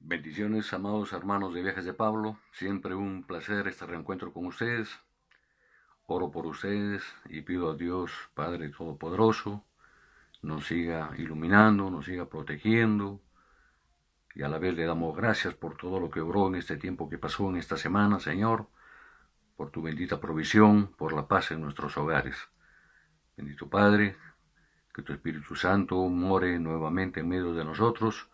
Bendiciones, amados hermanos de Viajes de Pablo. Siempre un placer este reencuentro con ustedes. Oro por ustedes y pido a Dios, Padre Todopoderoso, nos siga iluminando, nos siga protegiendo. Y a la vez le damos gracias por todo lo que obró en este tiempo que pasó en esta semana, Señor, por tu bendita provisión, por la paz en nuestros hogares. Bendito Padre, que tu Espíritu Santo more nuevamente en medio de nosotros,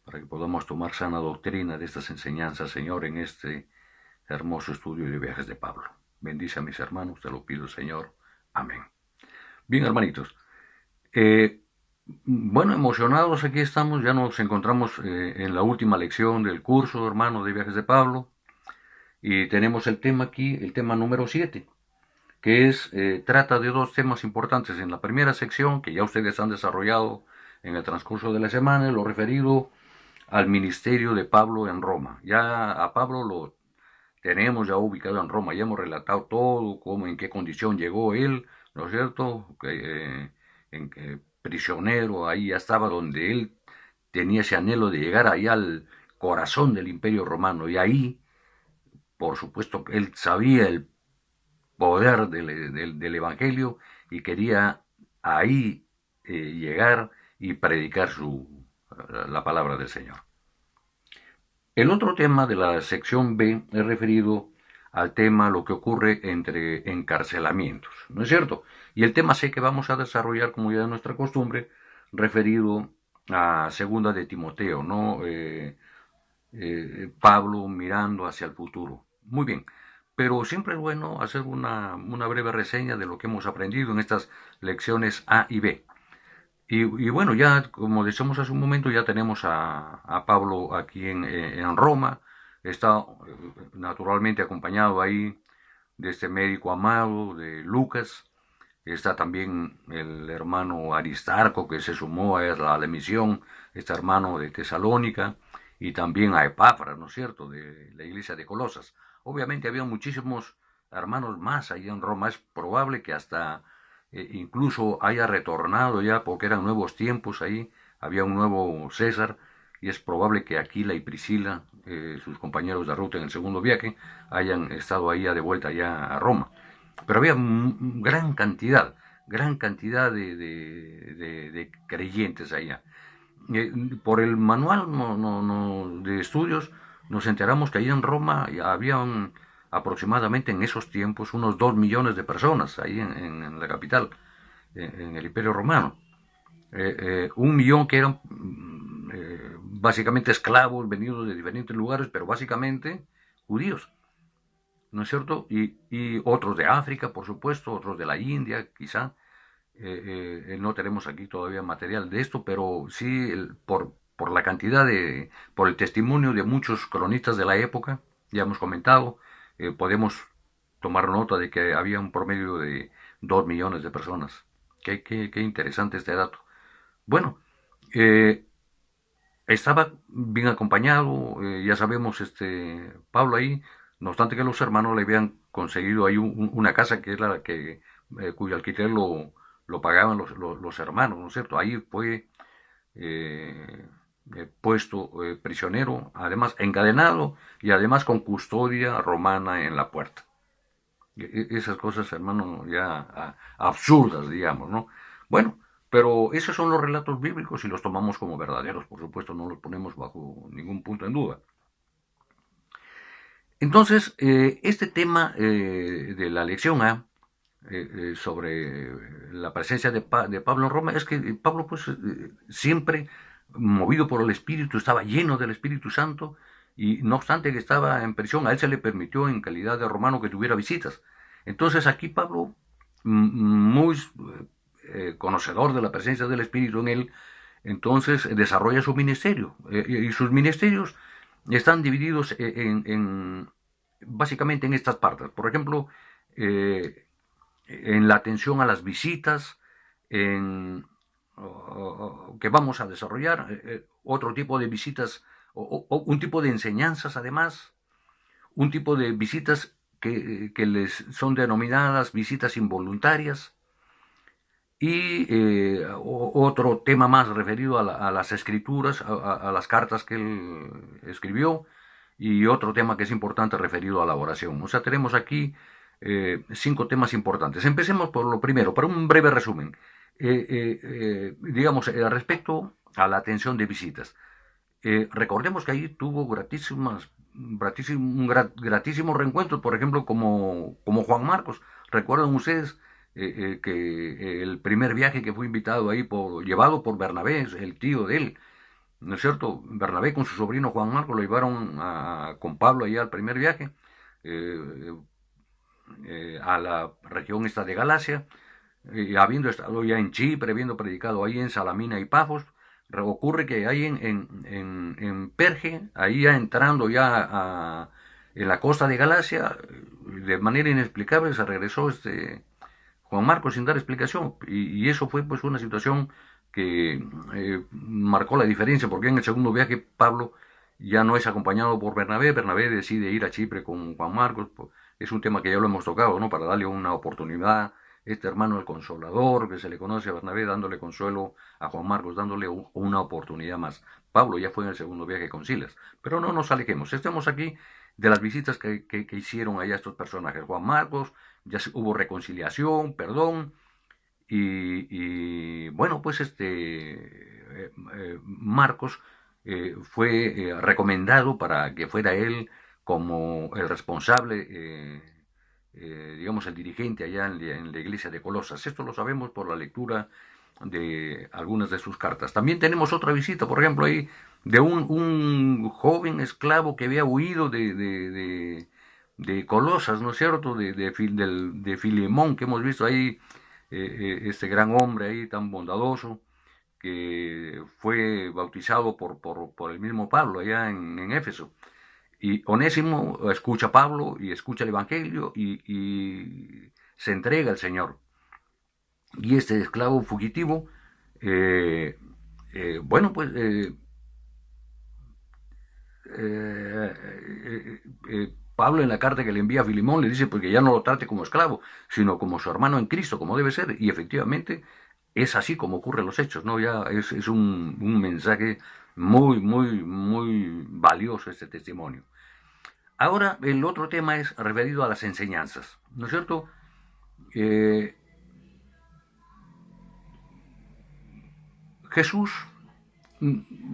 para que podamos tomar sana doctrina de estas enseñanzas, Señor, en este hermoso estudio de Viajes de Pablo. Bendice a mis hermanos, te lo pido, Señor. Amén. Bien, hermanitos. Bueno, emocionados aquí estamos, ya nos encontramos en la última lección del curso, hermano, de Viajes de Pablo, y tenemos el tema aquí, el tema número 7, que trata de dos temas importantes. En la primera sección, que ya ustedes han desarrollado en el transcurso de la semana, lo referido al ministerio de Pablo en Roma. Ya a Pablo lo tenemos ya ubicado en Roma, ya hemos relatado todo, cómo, en qué condición llegó él, ¿no es cierto? Prisionero, ahí ya estaba donde él tenía ese anhelo de llegar allá al corazón del imperio romano, y ahí, por supuesto, él sabía el poder del evangelio y quería ahí llegar y predicar la palabra del Señor. El otro tema de la sección B es referido al tema lo que ocurre entre encarcelamientos, ¿no es cierto? Y el tema C que vamos a desarrollar, como ya es nuestra costumbre, referido a segunda de Timoteo, ¿no? Pablo mirando hacia el futuro. Muy bien, pero siempre es bueno hacer una breve reseña de lo que hemos aprendido en estas lecciones A y B. Y bueno, ya como decíamos hace un momento, ya tenemos a Pablo aquí en Roma. Está naturalmente acompañado ahí de este médico amado, de Lucas. Está también el hermano Aristarco, que se sumó a la misión, este hermano de Tesalónica, y también a Epafras, ¿no es cierto?, de la iglesia de Colosas. Obviamente había muchísimos hermanos más ahí en Roma. Es probable que hasta incluso haya retornado ya, porque eran nuevos tiempos ahí, había un nuevo César, y es probable que Aquila y Priscila, sus compañeros de ruta en el segundo viaje, hayan estado ahí de vuelta ya a Roma. Pero había gran cantidad de creyentes allá. Por el manual de estudios nos enteramos que ahí en Roma había aproximadamente en esos tiempos unos 2 millones de personas ahí en la capital, en el Imperio Romano. 1 millón que eran básicamente esclavos venidos de diferentes lugares, pero básicamente judíos, ¿no es cierto? Y otros de África, por supuesto, otros de la India, quizá. No tenemos aquí todavía material de esto, pero sí por la cantidad por el testimonio de muchos cronistas de la época, ya hemos comentado, podemos tomar nota de que había un promedio de 2 millones de personas. Qué interesante este dato. Bueno, eh, estaba bien acompañado, ya sabemos, Pablo ahí, no obstante que los hermanos le habían conseguido ahí una casa que era la cuyo alquiler lo pagaban los hermanos, ¿no es cierto? Ahí fue eh, puesto prisionero, además encadenado y además con custodia romana en la puerta. Esas cosas, hermano, ya absurdas, digamos, ¿no? Bueno, pero esos son los relatos bíblicos y los tomamos como verdaderos, por supuesto, no los ponemos bajo ningún punto en duda. Entonces, este tema de la lección A, sobre la presencia de Pablo en Roma, es que Pablo, pues, siempre movido por el Espíritu, estaba lleno del Espíritu Santo, y no obstante que estaba en prisión, a él se le permitió en calidad de romano que tuviera visitas. Entonces aquí Pablo, muy conocedor de la presencia del Espíritu en él, entonces desarrolla su ministerio, y sus ministerios están divididos básicamente en estas partes. Por ejemplo, en la atención a las visitas, que vamos a desarrollar, otro tipo de visitas, un tipo de enseñanzas además, un tipo de visitas que les son denominadas visitas involuntarias, Y otro tema más referido a las escrituras, a las cartas que él escribió, y otro tema que es importante referido a la oración. O sea, tenemos aquí 5 temas importantes. Empecemos por lo primero, para un breve resumen. Digamos, respecto a la atención de visitas. Recordemos que ahí tuvo gratísimos reencuentros, por ejemplo, como Juan Marcos. ¿Recuerdan ustedes que el primer viaje que fue invitado ahí, llevado por Bernabé, el tío de él, ¿no es cierto? Bernabé con su sobrino Juan Marcos lo llevaron con Pablo allá al primer viaje, eh, a la región esta de Galacia, habiendo estado ya en Chipre, habiendo predicado ahí en Salamina y Pafos. Ocurre que ahí en Perge, ahí ya entrando en la costa de Galacia, de manera inexplicable se regresó Juan Marcos sin dar explicación, y eso fue pues una situación que marcó la diferencia, porque en el segundo viaje Pablo ya no es acompañado por Bernabé. Bernabé decide ir a Chipre con Juan Marcos. Es un tema que ya lo hemos tocado, ¿no? Para darle una oportunidad, este hermano el consolador, que se le conoce a Bernabé, dándole consuelo a Juan Marcos, dándole una oportunidad más. Pablo ya fue en el segundo viaje con Silas. Pero no nos alejemos, estemos aquí de las visitas que hicieron allá estos personajes. Juan Marcos, ya hubo reconciliación, perdón, y bueno, pues Marcos fue recomendado para que fuera él como el responsable, digamos, el dirigente allá en la iglesia de Colosas. Esto lo sabemos por la lectura de algunas de sus cartas. También tenemos otra visita, por ejemplo, ahí de un joven esclavo que había huido de Colosas, ¿no es cierto? De Filemón, que hemos visto ahí, este gran hombre ahí tan bondadoso, que fue bautizado por el mismo Pablo allá en Éfeso. Y Onésimo escucha a Pablo y escucha el Evangelio y se entrega al Señor. Y este esclavo fugitivo, bueno, pues Pablo en la carta que le envía a Filimón le dice porque ya no lo trate como esclavo, sino como su hermano en Cristo, como debe ser, y efectivamente es así como ocurren los hechos, ¿no? Ya es un mensaje muy valioso este testimonio. Ahora, el otro tema es referido a las enseñanzas, ¿no es cierto? Eh, Jesús,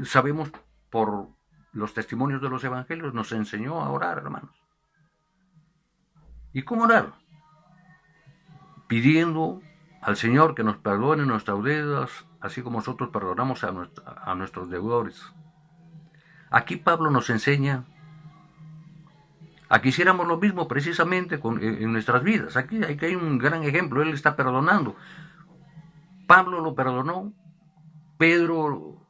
sabemos por los testimonios de los evangelios, nos enseñó a orar, hermanos. ¿Y cómo orar? Pidiendo al Señor que nos perdone nuestras deudas, así como nosotros perdonamos a nuestros deudores. Aquí Pablo nos enseña a que hiciéramos lo mismo precisamente en nuestras vidas. Aquí hay un gran ejemplo, él está perdonando. Pablo lo perdonó, Pedro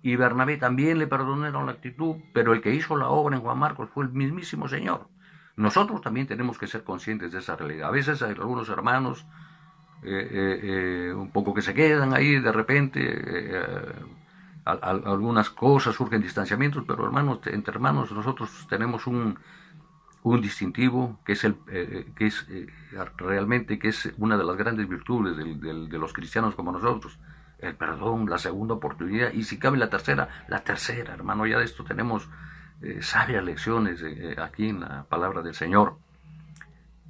y Bernabé también le perdonaron la actitud, pero el que hizo la obra en Juan Marcos fue el mismísimo Señor. Nosotros también tenemos que ser conscientes de esa realidad. A veces hay algunos hermanos un poco que se quedan ahí de repente, algunas cosas surgen distanciamientos, pero hermanos, entre hermanos nosotros tenemos un distintivo que es realmente que es una de las grandes virtudes de los cristianos como nosotros: el perdón, la segunda oportunidad, y si cabe la tercera, hermano. Ya de esto tenemos sabias lecciones aquí en la palabra del Señor.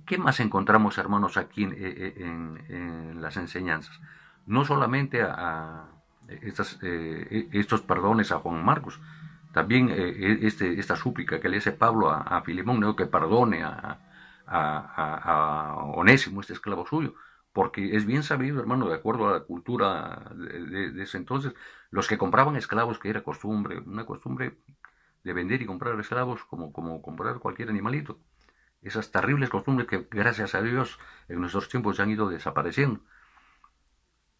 ¿Qué más encontramos, hermanos, aquí en las enseñanzas? No solamente a estos perdones a Juan Marcos, también esta súplica que le hace Pablo a Filemón, ¿no? Que perdone a Onésimo, este esclavo suyo, porque es bien sabido, hermano, de acuerdo a la cultura de ese entonces, los que compraban esclavos, que era una costumbre de vender y comprar esclavos como comprar cualquier animalito. Esas terribles costumbres que, gracias a Dios, en nuestros tiempos se han ido desapareciendo.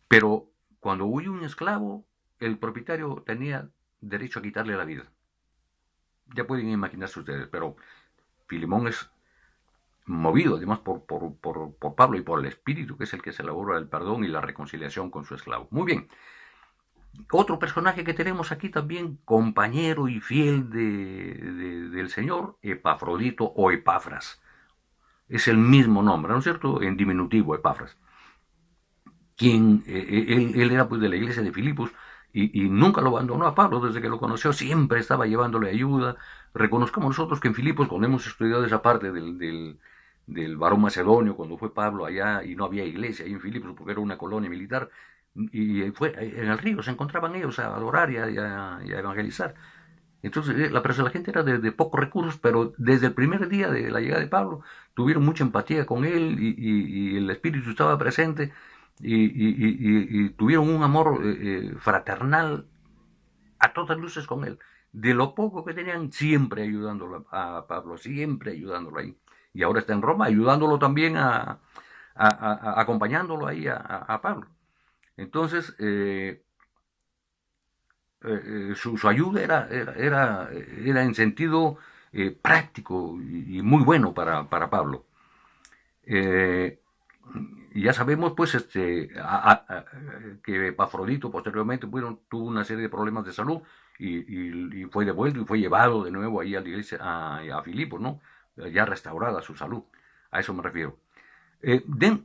Pero cuando huye un esclavo, el propietario tenía derecho a quitarle la vida. Ya pueden imaginarse ustedes, pero Filemón es movido además por Pablo y por el Espíritu, que es el que se elabora el perdón y la reconciliación con su esclavo. Muy bien. Otro personaje que tenemos aquí también, compañero y fiel del Señor, Epafrodito o Epafras. Es el mismo nombre, ¿no es cierto? En diminutivo, Epafras. él era pues de la iglesia de Filipos, y nunca lo abandonó a Pablo desde que lo conoció, siempre estaba llevándole ayuda. Reconozcamos nosotros que en Filipos, cuando hemos estudiado esa parte del varón macedonio, cuando fue Pablo allá y no había iglesia ahí en Filipos porque era una colonia militar, y fue en el río, se encontraban ellos a adorar y a evangelizar. Entonces, la gente era de pocos recursos, pero desde el primer día de la llegada de Pablo tuvieron mucha empatía con él, y el Espíritu estaba presente, y tuvieron un amor fraternal a todas luces con él. De lo poco que tenían, siempre ayudándolo a Pablo, siempre ayudándolo ahí. Y ahora está en Roma, ayudándolo también acompañándolo ahí a Pablo. Entonces, su ayuda era en sentido práctico y muy bueno para Pablo. Eh, ya sabemos pues que Epafrodito posteriormente tuvo una serie de problemas de salud, y fue devuelto y fue llevado de nuevo ahí a la iglesia, a Filipos, ¿no? Ya restaurada su salud, a eso me refiero.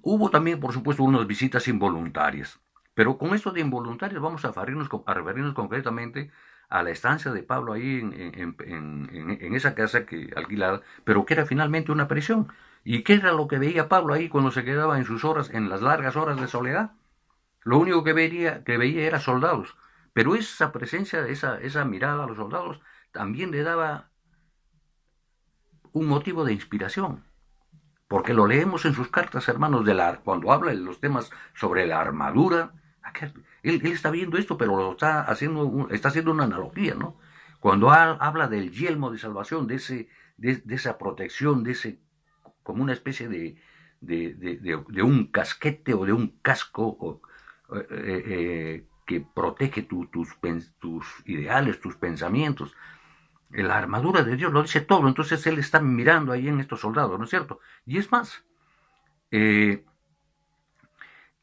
Hubo también, por supuesto, unas visitas involuntarias, pero con esto de involuntarias vamos a referirnos concretamente a la estancia de Pablo ahí en esa casa alquilada, pero que era finalmente una prisión. ¿Y qué era lo que veía Pablo ahí cuando se quedaba en sus horas, en las largas horas de soledad? Lo único que veía era soldados, pero esa presencia, esa mirada a los soldados también le daba un motivo de inspiración, porque lo leemos en sus cartas, hermanos, cuando habla de los temas sobre la armadura. Él está viendo esto, pero lo está haciendo una analogía, ¿no? Cuando habla del yelmo de salvación, de esa protección, como una especie de un casquete o de un casco que protege tus ideales, tus pensamientos. La armadura de Dios lo dice todo, entonces él está mirando ahí en estos soldados, ¿no es cierto? Y es más, eh,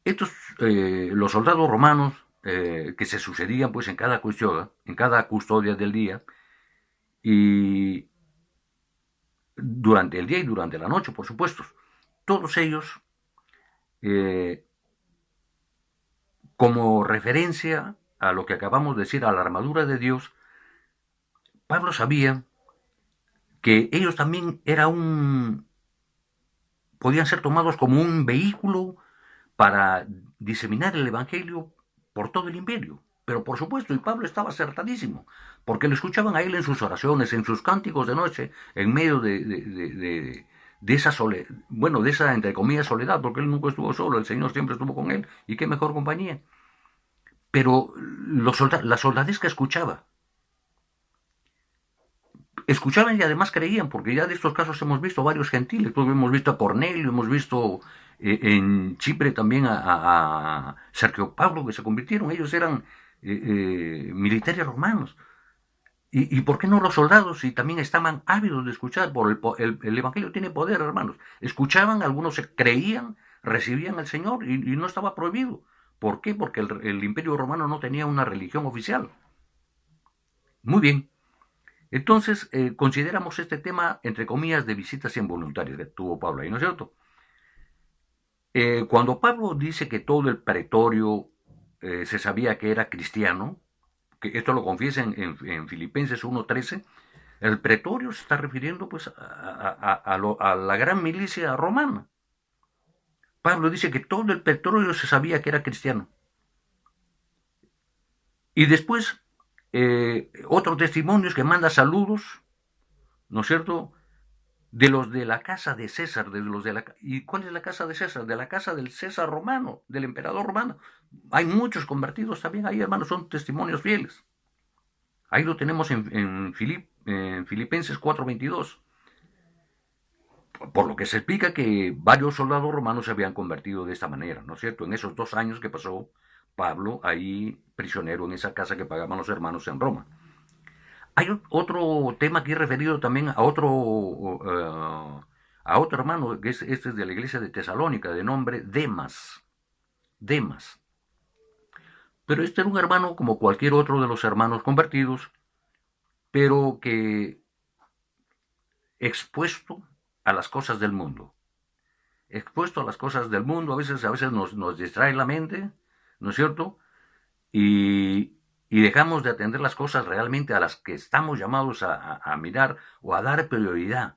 los soldados romanos que se sucedían pues en cada custodia del día, y durante el día y durante la noche, por supuesto, todos ellos, eh, como referencia a lo que acabamos de decir, a la armadura de Dios, Pablo sabía que ellos también podían ser tomados como un vehículo para diseminar el Evangelio por todo el imperio. Pero por supuesto, y Pablo estaba acertadísimo, porque lo escuchaban a él en sus oraciones, en sus cánticos de noche, en medio de esa soledad, bueno, de esa, entre comillas, soledad, porque él nunca estuvo solo, el Señor siempre estuvo con él, y qué mejor compañía. Pero la soldadesca escuchaban y además creían, porque ya de estos casos hemos visto varios gentiles, pues hemos visto a Cornelio, hemos visto en Chipre también a Sergio Pablo, que se convirtieron, ellos eran militares romanos. ¿Y por qué no los soldados si también estaban ávidos de escuchar? El Evangelio tiene poder, hermanos. Escuchaban, algunos se creían, recibían al Señor, y no estaba prohibido. ¿Por qué? Porque el Imperio Romano no tenía una religión oficial. Muy bien. Entonces, consideramos este tema, entre comillas, de visitas involuntarias que tuvo Pablo ahí, ¿no es cierto? Cuando Pablo dice que todo el pretorio se sabía que era cristiano, que esto lo confiesa en Filipenses 1:13, el pretorio se está refiriendo pues a la gran milicia romana. Pablo dice que todo el pretorio se sabía que era cristiano. Y después, otro testimonio es que manda saludos, ¿no es cierto?, de los de la casa de César, ¿y cuál es la casa de César? De la casa del César romano, del emperador romano. Hay muchos convertidos también ahí, hermanos, son testimonios fieles. Ahí lo tenemos en Filipenses 4:22. Por lo que se explica que varios soldados romanos se habían convertido de esta manera, ¿no es cierto? En esos 2 años que pasó Pablo ahí prisionero en esa casa que pagaban los hermanos en Roma. Hay otro tema aquí referido también a otro hermano, que este es de la iglesia de Tesalónica, de nombre Demas. Demas. Pero este era un hermano como cualquier otro de los hermanos convertidos, pero que expuesto a las cosas del mundo. expuesto a las cosas del mundo, a veces nos distrae la mente, ¿no es cierto? Y dejamos de atender las cosas realmente a las que estamos llamados a mirar o a dar prioridad,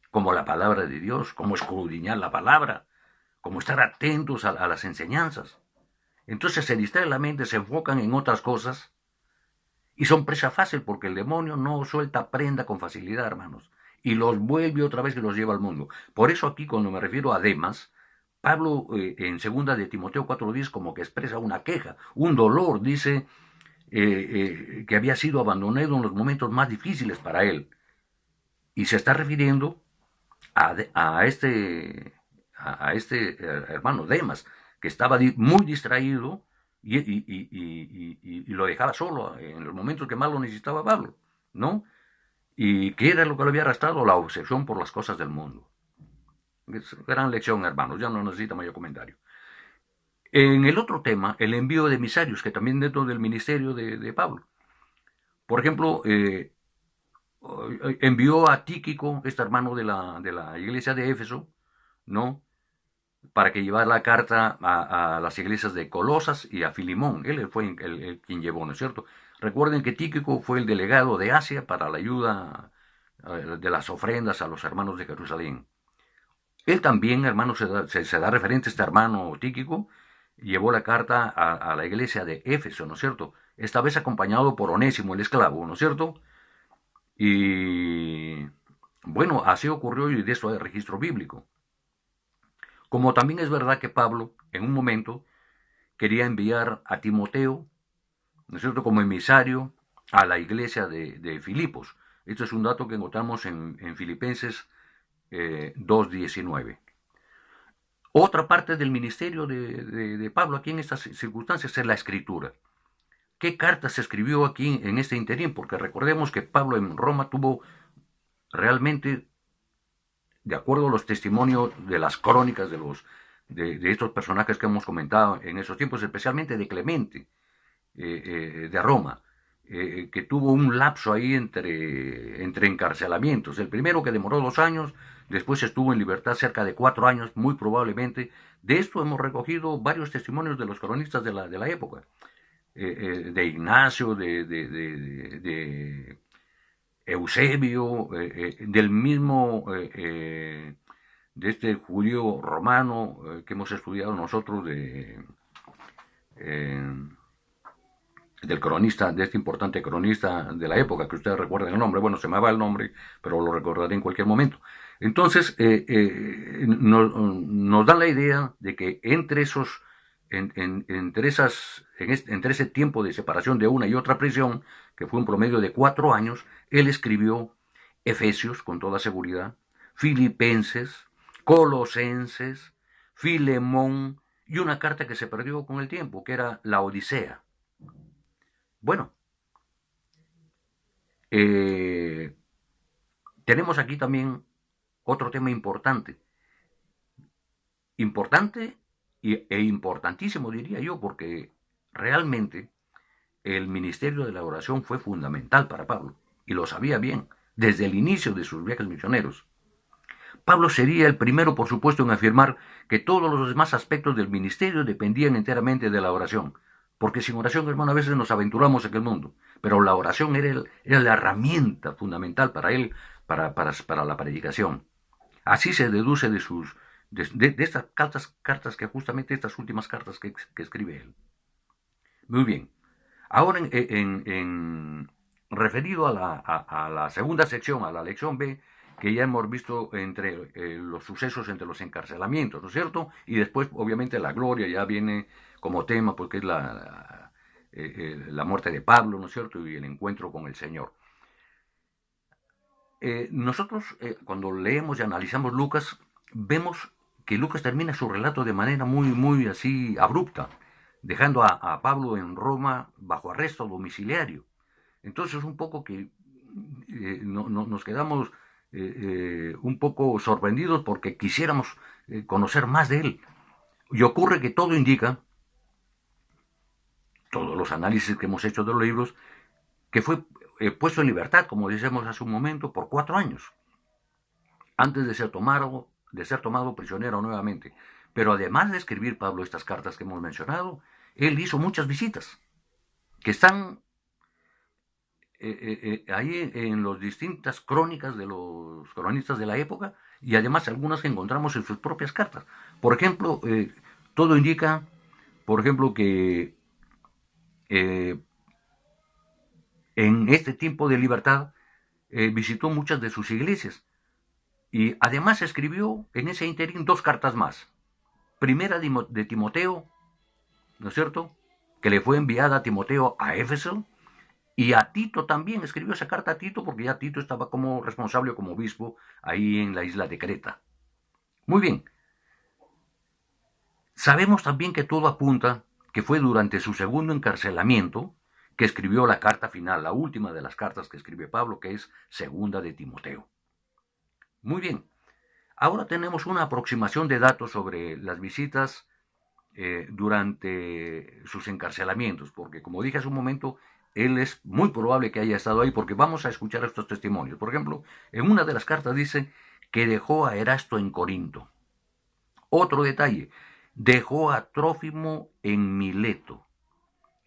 como la palabra de Dios, como escudriñar la palabra, como estar atentos a las enseñanzas. Entonces se distrae la mente, se enfocan en otras cosas y son presa fácil porque el demonio no suelta prenda con facilidad, hermanos, y los vuelve otra vez y los lleva al mundo. Por eso aquí cuando me refiero a Demas, Pablo en 2 de Timoteo 4:10 como que expresa una queja, un dolor, dice que había sido abandonado en los momentos más difíciles para él. Y se está refiriendo a este hermano Demas, que estaba muy distraído y lo dejaba solo en los momentos que más lo necesitaba Pablo, ¿no? ¿Y qué era lo que lo había arrastrado? La obsesión por las cosas del mundo. Es gran lección, hermanos, ya no necesita mayor comentario. En el otro tema, el envío de emisarios, que también dentro del ministerio de Pablo. Por ejemplo, envió a Tíquico, este hermano de la iglesia de Éfeso, ¿no? Para que llevara la carta a las iglesias de Colosas y a Filimón. Él fue quien llevó, ¿no es cierto? Recuerden que Tíquico fue el delegado de Asia para la ayuda de las ofrendas a los hermanos de Jerusalén. Él también, hermano, se da referente a este hermano Tíquico, llevó la carta a la iglesia de Éfeso, ¿no es cierto? Esta vez acompañado por Onésimo, el esclavo, ¿no es cierto? Y bueno, así ocurrió y de eso hay registro bíblico. Como también es verdad que Pablo, en un momento, quería enviar a Timoteo, ¿no es cierto?, como emisario a la iglesia de Filipos. Esto es un dato que encontramos en Filipenses 2:19. Otra parte del ministerio de Pablo aquí en estas circunstancias es la escritura. ¿Qué cartas se escribió aquí en este interín? Porque recordemos que Pablo en Roma tuvo realmente, de acuerdo a los testimonios de las crónicas de estos personajes que hemos comentado en esos tiempos, especialmente de Clemente, de Roma, que tuvo un lapso ahí entre encarcelamientos. El primero que demoró 2 años, después estuvo en libertad cerca de 4 años, muy probablemente. De esto hemos recogido varios testimonios de los cronistas de la época, de Ignacio, de Eusebio, del mismo, de este judío romano que hemos estudiado nosotros, del cronista, de este importante cronista de la época, que ustedes recuerden el nombre. Bueno, se me va el nombre, pero lo recordaré en cualquier momento. Entonces, nos da la idea de que entre entre ese tiempo de separación de una y otra prisión, que fue un promedio de 4 años, él escribió Efesios, con toda seguridad, Filipenses, Colosenses, Filemón, y una carta que se perdió con el tiempo, que era la Odisea. Bueno, tenemos aquí también otro tema importante. Importante e importantísimo, diría yo, porque realmente el ministerio de la oración fue fundamental para Pablo, y lo sabía bien, desde el inicio de sus viajes misioneros. Pablo sería el primero, por supuesto, en afirmar que todos los demás aspectos del ministerio dependían enteramente de la oración. Porque sin oración, hermano, a veces nos aventuramos en el mundo. Pero la oración era la herramienta fundamental para él, para la predicación. Así se deduce de estas cartas que justamente estas últimas cartas que escribe él. Muy bien. Ahora, referido a la segunda sección, a la lección B, que ya hemos visto entre los sucesos, entre los encarcelamientos, ¿no es cierto? Y después, obviamente, la gloria ya viene como tema, porque es la muerte de Pablo, ¿no es cierto? Y el encuentro con el Señor. Nosotros, cuando leemos y analizamos Lucas, vemos que Lucas termina su relato de manera muy, muy así abrupta, dejando a Pablo en Roma bajo arresto domiciliario. Entonces, un poco que nos quedamos un poco sorprendidos porque quisiéramos conocer más de él. Y ocurre que todo indica, todos los análisis que hemos hecho de los libros, que fue puesto en libertad, como decíamos hace un momento, por 4 años, antes de ser tomado de ser tomado prisionero nuevamente. Pero además de escribir Pablo estas cartas que hemos mencionado, él hizo muchas visitas que están ahí en las distintas crónicas de los cronistas de la época y además algunas que encontramos en sus propias cartas. Por ejemplo, todo indica, por ejemplo, que en este tiempo de libertad visitó muchas de sus iglesias y además escribió en ese interín 2 cartas más. Primera de Timoteo, ¿no es cierto?, que le fue enviada a Timoteo a Éfeso, y a Tito también, escribió esa carta a Tito porque ya Tito estaba como responsable, como obispo, ahí en la isla de Creta. Muy bien. Sabemos también que todo apunta que fue durante su segundo encarcelamiento que escribió la carta final, la última de las cartas que escribe Pablo, que es Segunda de Timoteo. Muy bien. Ahora tenemos una aproximación de datos sobre las visitas durante sus encarcelamientos, porque como dije hace un momento, él es muy probable que haya estado ahí, porque vamos a escuchar estos testimonios. Por ejemplo, en una de las cartas dice que dejó a Erasto en Corinto. Otro detalle, dejó a Trófimo en Mileto.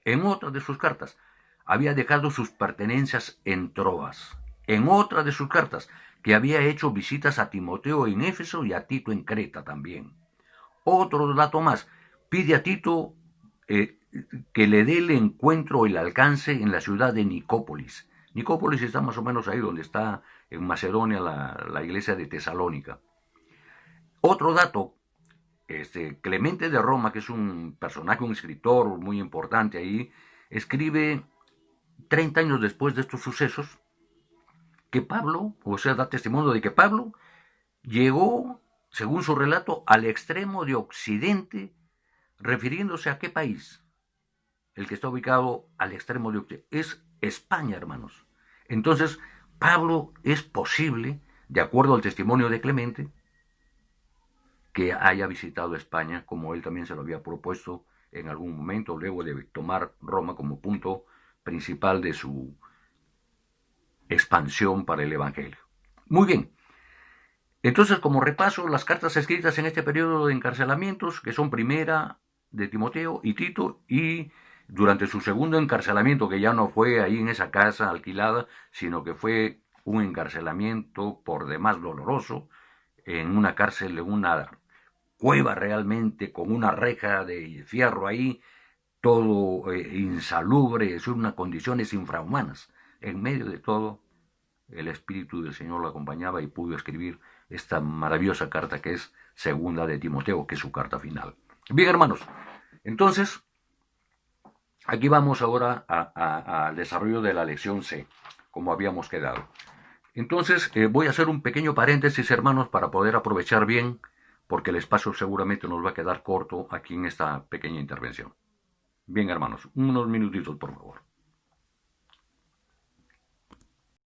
En otra de sus cartas, había dejado sus pertenencias en Troas. En otra de sus cartas, que había hecho visitas a Timoteo en Éfeso y a Tito en Creta también. Otro dato más, pide a Tito que le dé el encuentro o el alcance en la ciudad de Nicópolis. Nicópolis está más o menos ahí donde está en Macedonia la iglesia de Tesalónica. Otro dato, Clemente de Roma, que es un personaje, un escritor muy importante ahí, escribe 30 años después de estos sucesos que Pablo, o sea, da testimonio de que Pablo llegó, según su relato, al extremo de Occidente, refiriéndose a qué país. El que está ubicado al extremo de Occidente es España, hermanos. Entonces, Pablo es posible, de acuerdo al testimonio de Clemente, que haya visitado España, como él también se lo había propuesto en algún momento, luego de tomar Roma como punto principal de su expansión para el Evangelio. Muy bien. Entonces, como repaso, las cartas escritas en este periodo de encarcelamientos, que son Primera de Timoteo y Tito, y durante su segundo encarcelamiento, que ya no fue ahí en esa casa alquilada, sino que fue un encarcelamiento por demás doloroso, en una cárcel, en una cueva realmente, con una reja de fierro ahí, todo insalubre, es unas condiciones infrahumanas. En medio de todo, el Espíritu del Señor lo acompañaba y pudo escribir esta maravillosa carta que es Segunda de Timoteo, que es su carta final. Bien, hermanos, entonces, aquí vamos ahora al desarrollo de la lección C, como habíamos quedado. Entonces, voy a hacer un pequeño paréntesis, hermanos, para poder aprovechar bien, porque el espacio seguramente nos va a quedar corto aquí en esta pequeña intervención. Bien, hermanos, unos minutitos, por favor.